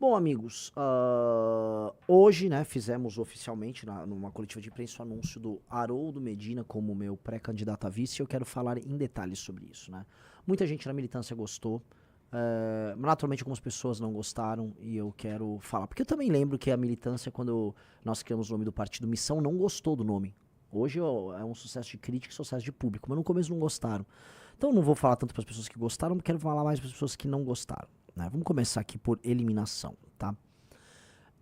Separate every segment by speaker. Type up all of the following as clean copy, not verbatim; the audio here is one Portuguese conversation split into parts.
Speaker 1: Bom, amigos, hoje, né, fizemos oficialmente, numa coletiva de imprensa, o anúncio do Haroldo Medina como meu pré-candidato a vice, e eu quero falar em detalhes sobre isso, né. Muita gente na militância gostou, naturalmente algumas pessoas não gostaram, e eu quero falar, porque eu também lembro que a militância, quando nós criamos o nome do partido Missão, não gostou do nome. Hoje é um sucesso de crítica e sucesso de público, mas no começo não gostaram. Então eu não vou falar tanto para as pessoas que gostaram, quero falar mais para as pessoas que não gostaram. Né? Vamos começar aqui por eliminação, tá?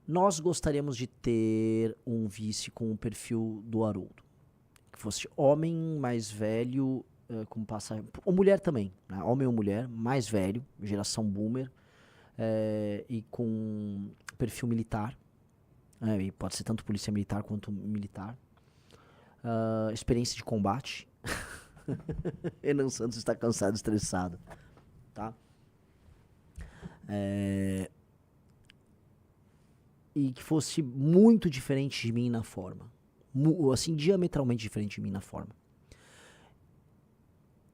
Speaker 1: Nós gostaríamos de ter um vice com o perfil do Haroldo. Que fosse homem, mais velho, como passar... Ou mulher também, né? Homem ou mulher, mais velho, geração boomer, e com perfil militar. E pode ser tanto polícia militar quanto militar. Experiência de combate. Renan Santos está cansado, estressado. Tá? E que fosse muito diferente de mim na forma. Assim, diametralmente diferente de mim na forma.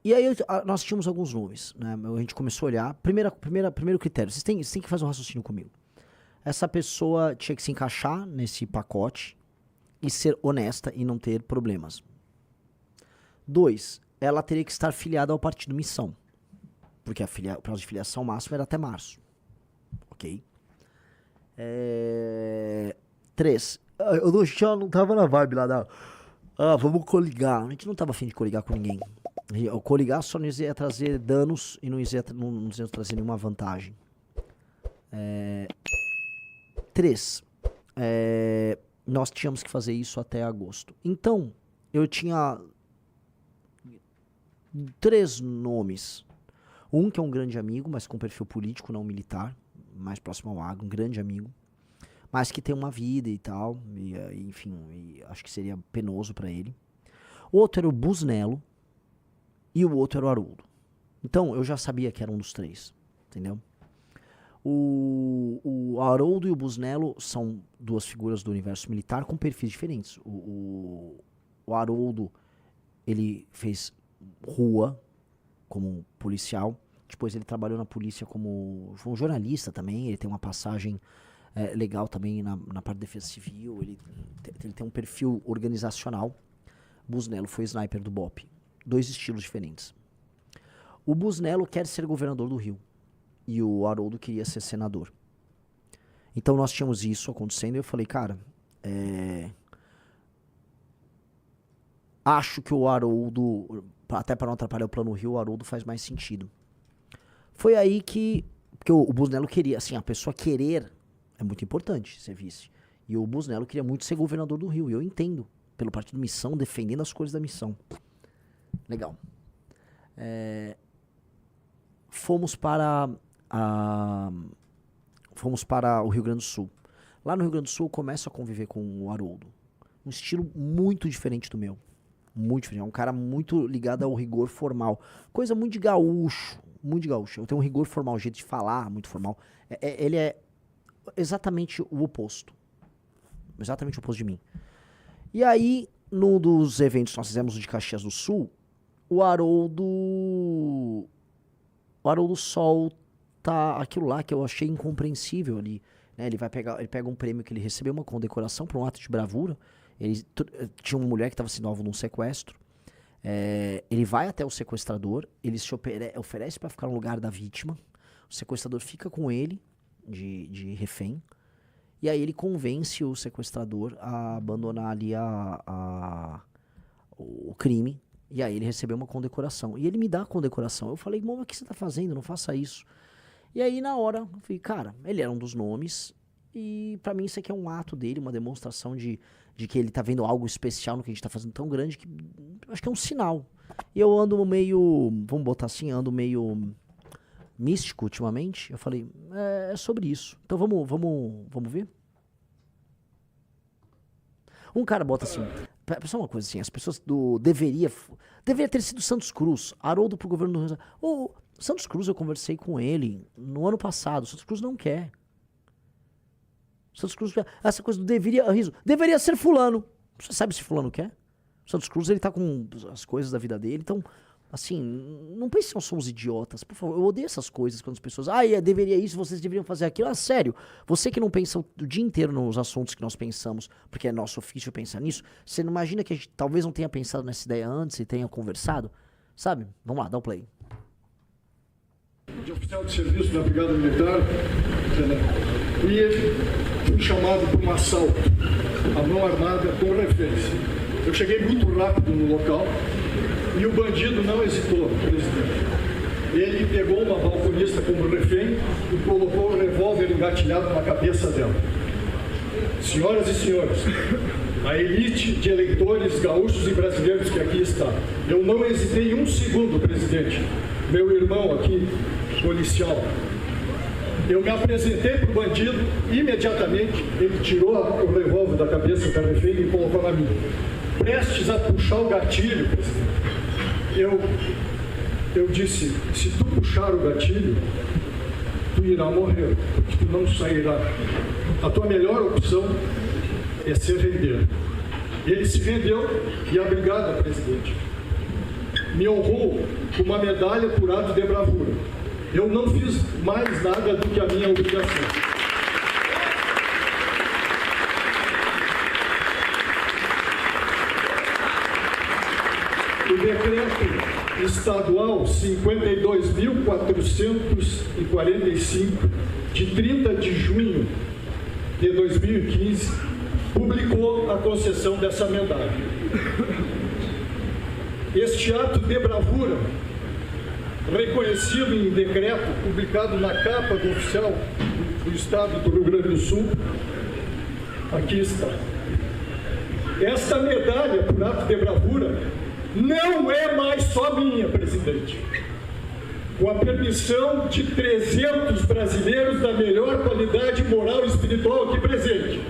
Speaker 1: E aí nós tínhamos alguns nomes, né? A gente começou a olhar. Primeiro critério, vocês têm que fazer um raciocínio comigo. Essa pessoa tinha que se encaixar nesse pacote e ser honesta e não ter problemas. 2, ela teria que estar filiada ao partido Missão. Porque o prazo de filiação máximo era até março. Ok? 3. A gente já não tava na vibe lá da... vamos coligar. A gente não tava afim de coligar com ninguém. O coligar só nos ia trazer danos e não ia trazer nenhuma vantagem. 3. Nós tínhamos que fazer isso até agosto. Então, eu tinha 3 nomes. Um que é um grande amigo, mas com perfil político, não militar, mais próximo ao agro, um grande amigo, mas que tem uma vida e tal, enfim, acho que seria penoso pra ele. O outro era o Busnello e o outro era o Haroldo. Então, eu já sabia que era um dos 3, entendeu? O Haroldo e o Busnello são 2 figuras do universo militar com perfis diferentes. O Haroldo, ele fez rua como policial. Depois ele trabalhou na polícia como um jornalista também. Ele tem uma passagem legal também na parte de defesa civil. Ele tem um perfil organizacional. Busnello foi sniper do BOPE. 2 estilos diferentes. O Busnello quer ser governador do Rio. E o Haroldo queria ser senador. Então nós tínhamos isso acontecendo. E eu falei, cara, acho que o Haroldo, até para não atrapalhar o plano Rio, o Haroldo faz mais sentido. Foi aí porque o Busnello queria, assim, a pessoa querer é muito importante ser vice. E o Busnello queria muito ser governador do Rio. E eu entendo, pelo partido Missão, defendendo as coisas da Missão. Legal. Fomos para o Rio Grande do Sul. Lá no Rio Grande do Sul eu começo a conviver com o Haroldo. Um estilo muito diferente do meu. Muito diferente. É um cara muito ligado ao rigor formal. Coisa muito de gaúcho. Muito de gaúcho. Eu tenho um rigor formal, um jeito de falar muito formal. Ele é exatamente o oposto. Exatamente o oposto de mim. E aí, num dos eventos que nós fizemos de Caxias do Sul, o Haroldo solta aquilo lá que eu achei incompreensível ali. Né? Ele pega um prêmio que ele recebeu, uma condecoração por um ato de bravura. Tinha uma mulher que estava sendo alvo de um sequestro. Ele vai até o sequestrador, ele se oferece para ficar no lugar da vítima. O sequestrador fica com ele, de refém. E aí ele convence o sequestrador a abandonar ali o crime. E aí ele recebeu uma condecoração. E ele me dá a condecoração. Eu falei, mano, o que você tá fazendo? Não faça isso. E aí na hora, eu falei, cara, ele era um dos nomes. E pra mim isso aqui é um ato dele, uma demonstração de que ele tá vendo algo especial no que a gente tá fazendo tão grande, que acho que é um sinal. E eu ando meio, vamos botar assim, ando meio místico ultimamente. Eu falei, é sobre isso. Então vamos ver? Um cara bota assim, só uma coisa assim, as pessoas deveria ter sido Santos Cruz, Haroldo pro governo do Rio. O Santos Cruz, eu conversei com ele no ano passado, o Santos Cruz não quer. Santos Cruz, essa coisa do deveria ser fulano. Você sabe se fulano quer? O Santos Cruz, ele tá com as coisas da vida dele, então Assim, não pense que nós somos idiotas. Por favor, eu odeio essas coisas quando as pessoas... deveria isso, vocês deveriam fazer aquilo. Sério, você que não pensa o dia inteiro nos assuntos que nós pensamos, porque é nosso ofício pensar nisso, você não imagina que a gente talvez não tenha pensado nessa ideia antes e tenha conversado? Sabe? Vamos lá, dá o play.
Speaker 2: De oficial de serviço da Brigada Militar, e fui chamado para um assalto à mão armada com reféns. Eu cheguei muito rápido no local e o bandido não hesitou, presidente. Ele pegou uma balconista como refém e colocou o revólver engatilhado na cabeça dela. Senhoras e senhores, a elite de eleitores gaúchos e brasileiros que aqui está, eu não hesitei um segundo, presidente. Meu irmão aqui, policial, eu me apresentei para o bandido, imediatamente ele tirou o revólver da cabeça da refém e colocou na minha. Prestes a puxar o gatilho, eu disse, se tu puxar o gatilho, tu irá morrer, porque tu não sairá. A tua melhor opção é se render. Ele se rendeu e a brigada, presidente, me honrou com uma medalha por ato de bravura. Eu não fiz mais nada do que a minha obrigação. O decreto estadual 52.445, de 30 de junho de 2015, publicou a concessão dessa medalha. Este ato de bravura, reconhecido em decreto publicado na capa do oficial do Estado do Rio Grande do Sul, aqui está. Esta medalha por ato de bravura não é mais só minha, presidente. Com a permissão de 300 brasileiros da melhor qualidade moral e espiritual aqui presente,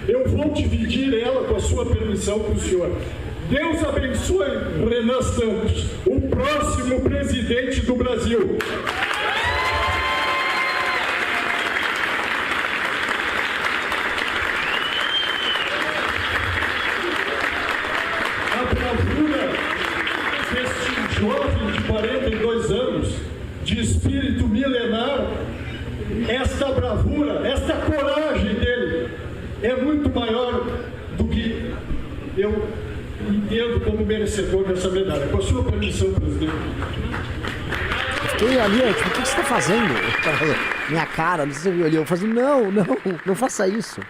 Speaker 2: eu vou dividir ela com a sua permissão para o senhor. Deus abençoe Renan Santos, o próximo presidente do Brasil. A bravura deste jovem de 42 anos, de espírito milenar, esta bravura, esta coragem dele é muito maior do que eu entendo como merecedor dessa medalha. Com a sua permissão, presidente.
Speaker 1: Fiquei ali, tipo, o que você tá fazendo? Minha cara, não sei se você viu ali. Eu falei, não faça isso.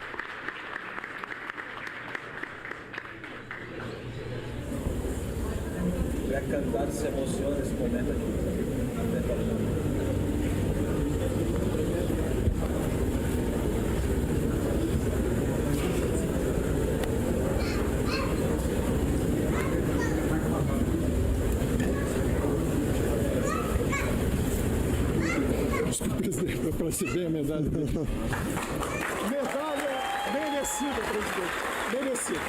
Speaker 3: Pré-candidato se emociona nesse momento aqui.
Speaker 2: Presidente, para receber a medalha dele. Medalha merecida, presidente. Merecida.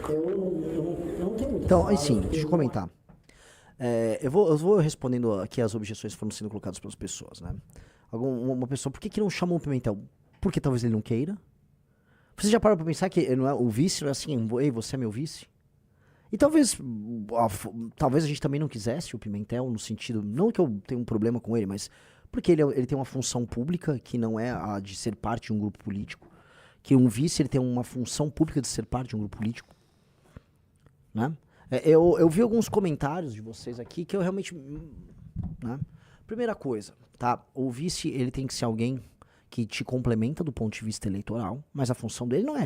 Speaker 1: Eu não tenho muito. Então, assim, deixa eu comentar. Eu vou respondendo aqui as objeções que foram sendo colocadas pelas pessoas, né? Uma pessoa, por que não chamou o Pimentel? Porque talvez ele não queira. Você já parou pra pensar que ele não é, o vice não é assim, ei, você é meu vice? E talvez a gente também não quisesse o Pimentel, no sentido, não que eu tenha um problema com ele, mas porque ele tem uma função pública que não é a de ser parte de um grupo político. Que um vice ele tem uma função pública de ser parte de um grupo político. Né? Eu vi alguns comentários de vocês aqui que eu realmente... Né? Primeira coisa, tá? O vice ele tem que ser alguém que te complementa do ponto de vista eleitoral, mas a função dele não é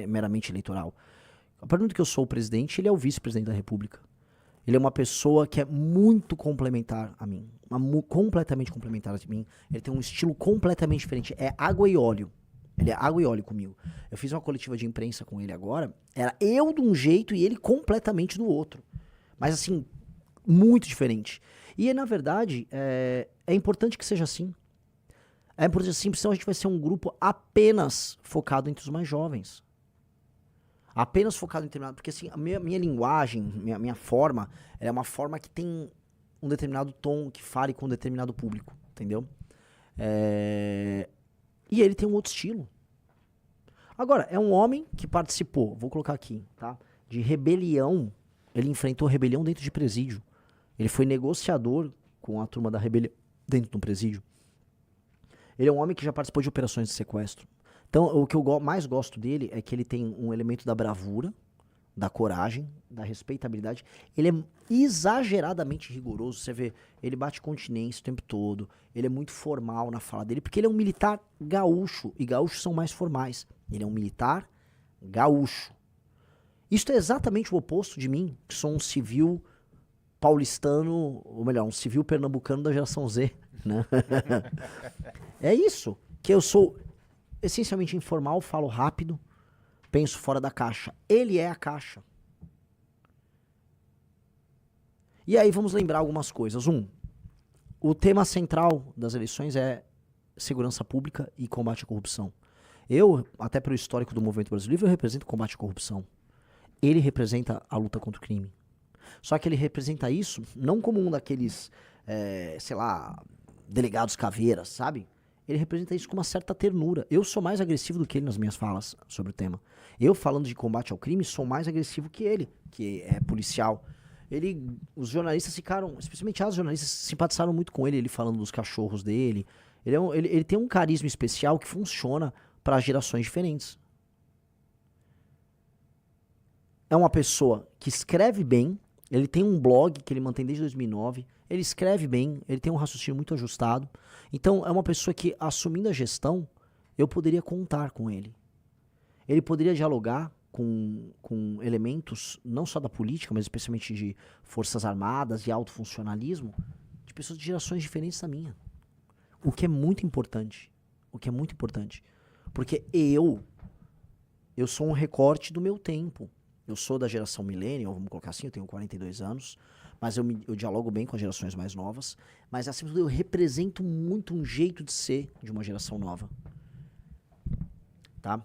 Speaker 1: meramente eleitoral. A partir do momento que eu sou o presidente, ele é o vice-presidente da República. Ele é uma pessoa que é muito complementar a mim. Completamente complementar a mim. Ele tem um estilo completamente diferente. É água e óleo. Ele é água e óleo comigo. Eu fiz uma coletiva de imprensa com ele agora. Era eu de um jeito e ele completamente do outro. Mas assim, muito diferente. E na verdade, é importante que seja assim. É importante assim, porque senão a gente vai ser um grupo apenas focado entre os mais jovens. Apenas focado em determinado... Porque assim, a minha linguagem, minha forma, ela é uma forma que tem um determinado tom, que fale com um determinado público, entendeu? E ele tem um outro estilo. Agora, é um homem que participou, vou colocar aqui, tá? De rebelião. Ele enfrentou rebelião dentro de presídio. Ele foi negociador com a turma da rebelião dentro do presídio. Ele é um homem que já participou de operações de sequestro. Então, o que eu mais gosto dele é que ele tem um elemento da bravura, da coragem, da respeitabilidade. Ele é exageradamente rigoroso. Você vê, ele bate continência o tempo todo. Ele é muito formal na fala dele, porque ele é um militar gaúcho. E gaúchos são mais formais. Ele é um militar gaúcho. Isso é exatamente o oposto de mim, que sou um civil paulistano, ou melhor, um civil pernambucano da geração Z, né? É isso, que eu sou essencialmente informal, falo rápido, penso fora da caixa. Ele é a caixa. E aí vamos lembrar algumas coisas. O tema central das eleições é segurança pública e combate à corrupção. Eu, até pelo histórico do Movimento Brasil Livre, eu represento o combate à corrupção. Ele representa a luta contra o crime. Só que ele representa isso não como um daqueles, sei lá, delegados caveiras, sabe? Ele representa isso com uma certa ternura. Eu sou mais agressivo do que ele nas minhas falas sobre o tema. Eu, falando de combate ao crime, sou mais agressivo que ele, que é policial. Os jornalistas ficaram, especialmente as jornalistas, simpatizaram muito com ele, ele falando dos cachorros dele. Ele tem um carisma especial que funciona para gerações diferentes. É uma pessoa que escreve bem, ele tem um blog que ele mantém desde 2009, ele escreve bem, ele tem um raciocínio muito ajustado. Então é uma pessoa que, assumindo a gestão, eu poderia contar com ele. Ele poderia dialogar com elementos, não só da política, mas especialmente de forças armadas e alto funcionalismo, de pessoas de gerações diferentes da minha. O que é muito importante. Porque eu sou um recorte do meu tempo. Eu sou da geração millennial, vamos colocar assim, eu tenho 42 anos, mas eu dialogo bem com as gerações mais novas, mas acima de tudo eu represento muito um jeito de ser de uma geração nova. Tá?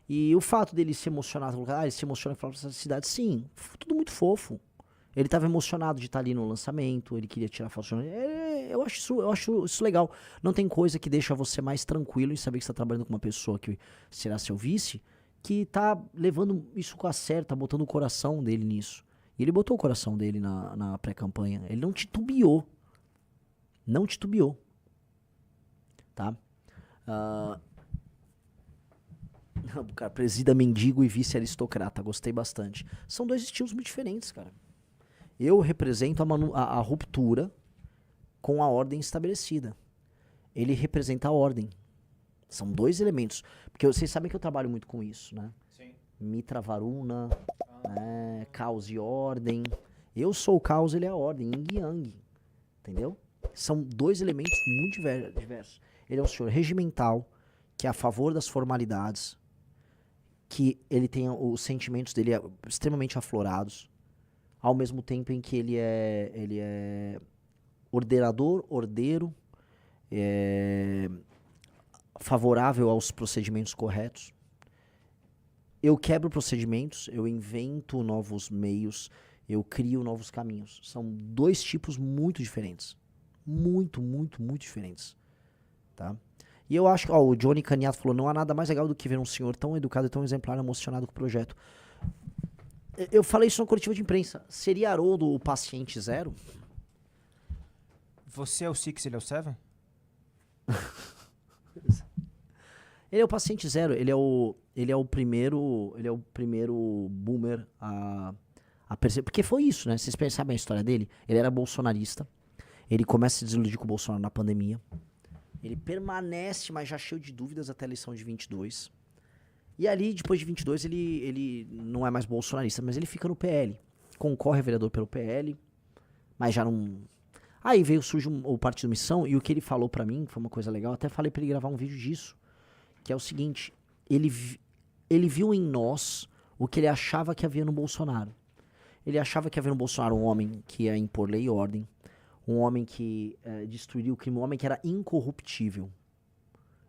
Speaker 1: E o fato dele se emocionar, ele se emociona em falar pra essa cidade, sim, tudo muito fofo. Ele estava emocionado de estar ali no lançamento, ele queria tirar foto. Eu acho isso legal. Não tem coisa que deixa você mais tranquilo em saber que você está trabalhando com uma pessoa que será seu vice, que tá levando isso com a sério, tá botando o coração dele nisso. E ele botou o coração dele na pré-campanha. Ele não titubeou. Não titubeou. Tá? Cara, presida mendigo e vice-aristocrata. Gostei bastante. São dois estilos muito diferentes, cara. Eu represento a ruptura com a ordem estabelecida. Ele representa a ordem. São dois elementos. Porque vocês sabem que eu trabalho muito com isso, né?
Speaker 3: Sim.
Speaker 1: Mitra Varuna, caos e ordem. Eu sou o caos, ele é a ordem. Yin e Yang. Entendeu? São dois elementos muito diversos. Ele é um senhor regimental, que é a favor das formalidades, que ele tem os sentimentos dele extremamente aflorados, ao mesmo tempo em que ele é ordenador, ordeiro, favorável aos procedimentos corretos. Eu quebro procedimentos, eu invento novos meios, eu crio novos caminhos. São dois tipos muito diferentes. Muito diferentes. Tá? E eu acho que, o Johnny Caniato falou, não há nada mais legal do que ver um senhor tão educado e tão exemplar, emocionado com o projeto. Eu falei isso na coletiva de imprensa. Seria Haroldo o paciente zero?
Speaker 4: Você é o Six, ele é o Seven?
Speaker 1: Ele é o paciente zero, ele é o primeiro boomer a perceber, porque foi isso, né? Vocês sabem a história dele? Ele era bolsonarista, ele começa a se desiludir com o Bolsonaro na pandemia, ele permanece, mas já cheio de dúvidas até a eleição de 22, e ali, depois de 22, ele não é mais bolsonarista, mas ele fica no PL, concorre a vereador pelo PL, mas já não... Aí surge o Partido Missão, e o que ele falou pra mim, foi uma coisa legal, até falei pra ele gravar um vídeo disso, que é o seguinte, ele viu em nós o que ele achava que havia no Bolsonaro. Ele achava que havia no Bolsonaro um homem que ia impor lei e ordem, um homem que destruiria o crime, um homem que era incorruptível.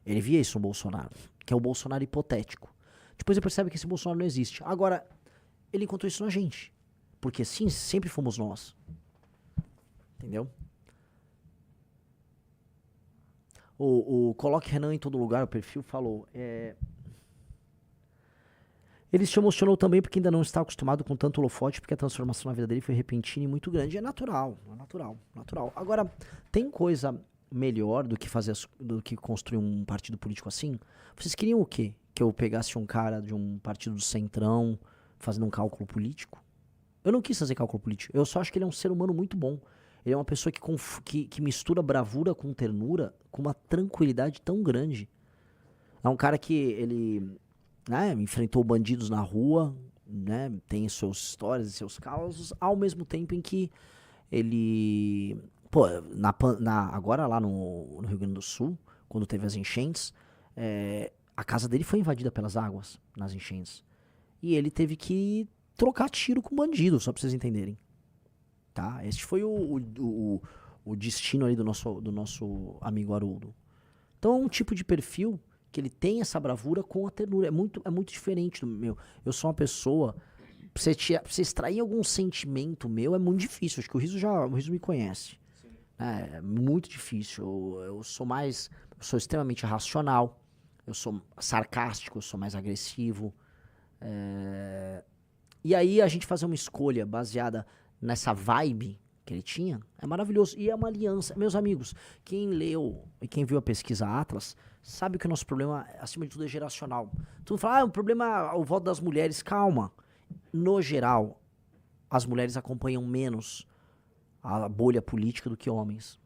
Speaker 1: Ele via isso no Bolsonaro, que é o Bolsonaro hipotético. Depois ele percebe que esse Bolsonaro não existe. Agora, ele encontrou isso na gente. Porque sim, sempre fomos nós. Entendeu? O Coloque Renan em Todo Lugar, o perfil, falou, Ele se emocionou também porque ainda não está acostumado com tanto holofote, porque a transformação na vida dele foi repentina e muito grande. É natural, natural. Agora, tem coisa melhor do que do que construir um partido político assim? Vocês queriam o quê? Que eu pegasse um cara de um partido do Centrão fazendo um cálculo político? Eu não quis fazer cálculo político. Eu só acho que ele é um ser humano muito bom. Ele é uma pessoa que mistura bravura com ternura com uma tranquilidade tão grande. É um cara que ele enfrentou bandidos na rua, né, tem suas histórias e seus causos, ao mesmo tempo em que ele... Pô, agora lá no Rio Grande do Sul, quando teve as enchentes, a casa dele foi invadida pelas águas nas enchentes. E ele teve que trocar tiro com bandido, só pra vocês entenderem. Tá? Este foi o destino ali do nosso amigo Haroldo. Então é um tipo de perfil que ele tem essa bravura com a ternura. É muito diferente do meu. Eu sou uma pessoa... Pra você extrair algum sentimento meu é muito difícil. Acho que o Riso me conhece. É muito difícil. Eu sou extremamente racional. Eu sou sarcástico, eu sou mais agressivo. E aí a gente fazer uma escolha baseada nessa vibe que ele tinha é maravilhoso. E é uma aliança. Meus amigos, quem leu e quem viu a pesquisa Atlas sabe que o nosso problema, acima de tudo, é geracional. Tu fala, o problema é o voto das mulheres. Calma. No geral, as mulheres acompanham menos a bolha política do que homens.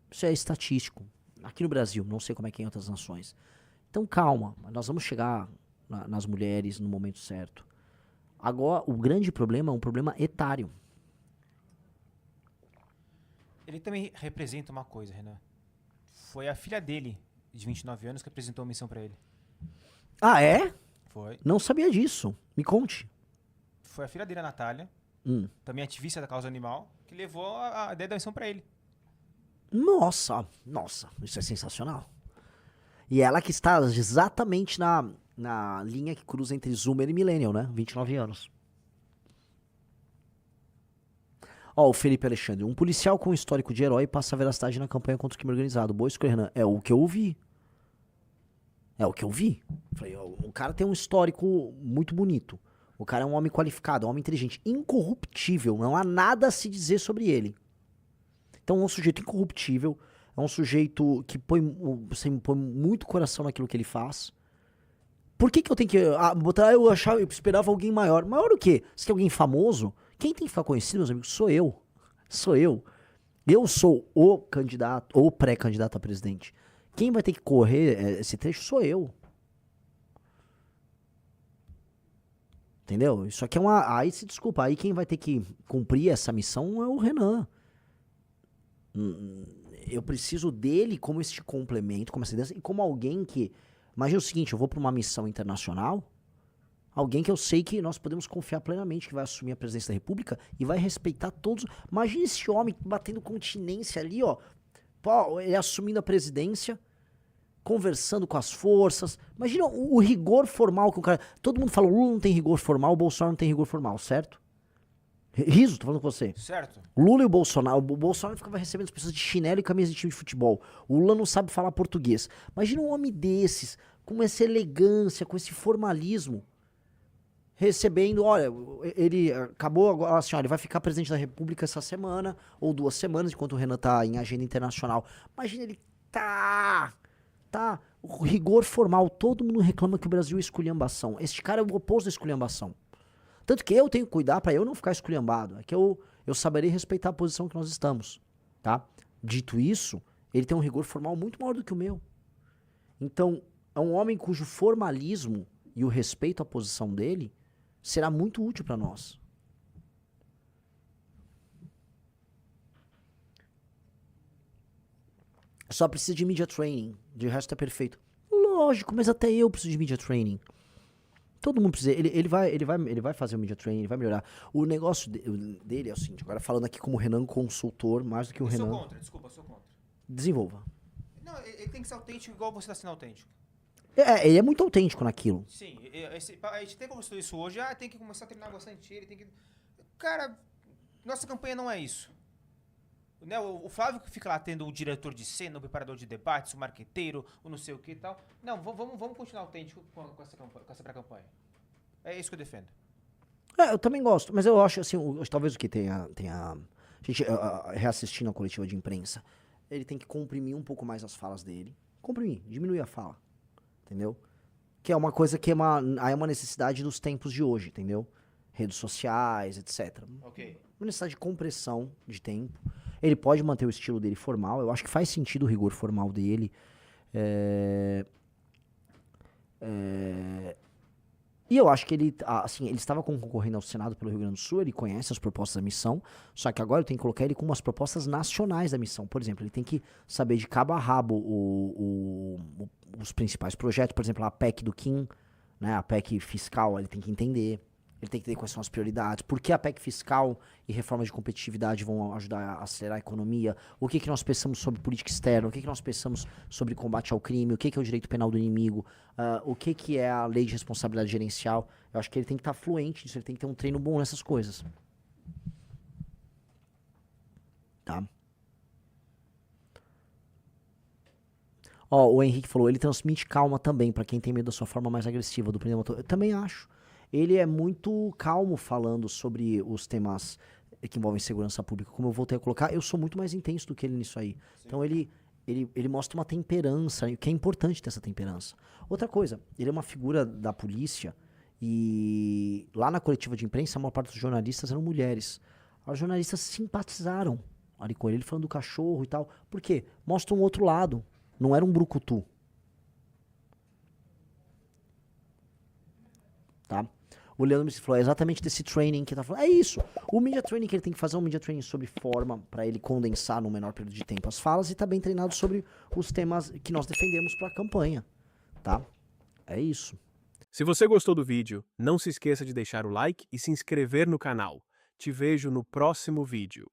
Speaker 1: Isso é estatístico. Aqui no Brasil, não sei como é que é em outras nações. Então calma, nós vamos chegar nas mulheres no momento certo. Agora, o grande problema é um problema etário.
Speaker 4: Ele também representa uma coisa, Renan. Foi a filha dele, de 29 anos, que apresentou a missão pra ele.
Speaker 1: Ah, é?
Speaker 4: Foi.
Speaker 1: Não sabia disso. Me conte.
Speaker 4: Foi a filha dele, a Natália, também ativista da causa animal, que levou a ideia da missão pra ele.
Speaker 1: Nossa, isso é sensacional. E ela que está exatamente na linha que cruza entre Zoomer e Millennial, né? 29 anos. Ó, o Felipe Alexandre. Um policial com histórico de herói passa a veracidade na campanha contra o crime organizado. Boa escolha, Renan. É o que eu ouvi. Falei, ó, o cara tem um histórico muito bonito. O cara é um homem qualificado, um homem inteligente, incorruptível. Não há nada a se dizer sobre ele. Então é um sujeito incorruptível. É um sujeito que põe muito coração naquilo que ele faz. Por que eu tenho que botar... Eu esperava alguém maior. Maior o quê? Se quer alguém famoso... Quem tem que ficar conhecido, meus amigos, sou eu. Eu sou o candidato, ou pré-candidato a presidente. Quem vai ter que correr esse trecho sou eu. Entendeu? Isso aqui é uma... Aí se desculpa, aí quem vai ter que cumprir essa missão é o Renan. Eu preciso dele como este complemento, como essa ideia, e como alguém que... Imagina o seguinte, eu vou para uma missão internacional... Alguém que eu sei que nós podemos confiar plenamente que vai assumir a presidência da República e vai respeitar todos. Imagina esse homem batendo continência ali, ó. Pô, ele assumindo a presidência, conversando com as forças. Imagina o rigor formal que o cara... Todo mundo fala, o Lula não tem rigor formal, o Bolsonaro não tem rigor formal, certo? Riso, tô falando com você.
Speaker 4: Certo.
Speaker 1: O Lula e o Bolsonaro ficava recebendo as pessoas de chinelo e camisa de time de futebol. O Lula não sabe falar português. Imagina um homem desses, com essa elegância, com esse formalismo, recebendo, olha, ele acabou agora, assim, ó, ele vai ficar presidente da República essa semana, ou 2 semanas, enquanto o Renan tá em agenda internacional. Imagina ele o rigor formal, todo mundo reclama que o Brasil é esculhambação. Este cara é o oposto da esculhambação. Tanto que eu tenho que cuidar pra eu não ficar esculhambado, é que eu saberei respeitar a posição que nós estamos, tá? Dito isso, ele tem um rigor formal muito maior do que o meu. Então, é um homem cujo formalismo e o respeito à posição dele será muito útil para nós. Só precisa de media training. De resto é perfeito. Lógico, mas até eu preciso de media training. Todo mundo precisa. Ele vai fazer o media training, ele vai melhorar. O negócio dele é o seguinte, agora falando aqui como Renan consultor, mais do que o Renan...
Speaker 4: Eu sou contra, desculpa, eu sou contra.
Speaker 1: Desenvolva.
Speaker 4: Não, ele tem que ser autêntico igual você está sendo autêntico.
Speaker 1: Ele é muito autêntico naquilo.
Speaker 4: Sim, a gente tem como estudar isso hoje, tem que começar a treinar bastante ele, tem que... Cara, nossa campanha não é isso. Né, o Flávio que fica lá tendo o diretor de cena, o preparador de debates, o marqueteiro, o não sei o que e tal. Não, vamos continuar autêntico com essa pré-campanha. É isso que eu defendo.
Speaker 1: Eu também gosto, mas eu acho assim, talvez o que tenha a gente reassistindo a coletiva de imprensa, ele tem que comprimir um pouco mais as falas dele. Comprimir, diminuir a fala, entendeu? Que é uma coisa que é uma necessidade dos tempos de hoje, entendeu? Redes sociais, etc.
Speaker 4: Ok.
Speaker 1: Uma necessidade de compressão de tempo. Ele pode manter o estilo dele formal, eu acho que faz sentido o rigor formal dele. E eu acho que ele estava concorrendo ao Senado pelo Rio Grande do Sul, ele conhece as propostas da missão, só que agora eu tenho que colocar ele com umas propostas nacionais da missão. Por exemplo, ele tem que saber de cabo a rabo os principais projetos, por exemplo, a PEC do Kim, né, a PEC fiscal, ele tem que entender. Ele tem que entender quais são as prioridades, por que a PEC fiscal e reforma de competitividade vão ajudar a acelerar a economia, o que nós pensamos sobre política externa, o que nós pensamos sobre combate ao crime, o que é o direito penal do inimigo, o que é a lei de responsabilidade gerencial. Eu acho que ele tem que estar fluente nisso, ele tem que ter um treino bom nessas coisas. Tá? Ó, o Henrique falou, ele transmite calma também, pra quem tem medo da sua forma mais agressiva, do primeiro motor. Eu também acho. Ele é muito calmo falando sobre os temas que envolvem segurança pública. Como eu voltei a colocar, eu sou muito mais intenso do que ele nisso aí. Sim. Então ele mostra uma temperança, que é importante ter essa temperança. Outra coisa, ele é uma figura da polícia e lá na coletiva de imprensa a maior parte dos jornalistas eram mulheres. Os jornalistas simpatizaram ali com ele falando do cachorro e tal. Por quê? Mostra um outro lado. Não era um brucutu. Tá? O Leandro me falou, é exatamente desse training que tá falando. É isso. O media training que ele tem que fazer é um media training sobre forma, pra ele condensar no menor período de tempo as falas e tá bem treinado sobre os temas que nós defendemos pra campanha. Tá? É isso.
Speaker 5: Se você gostou do vídeo, não se esqueça de deixar o like e se inscrever no canal. Te vejo no próximo vídeo.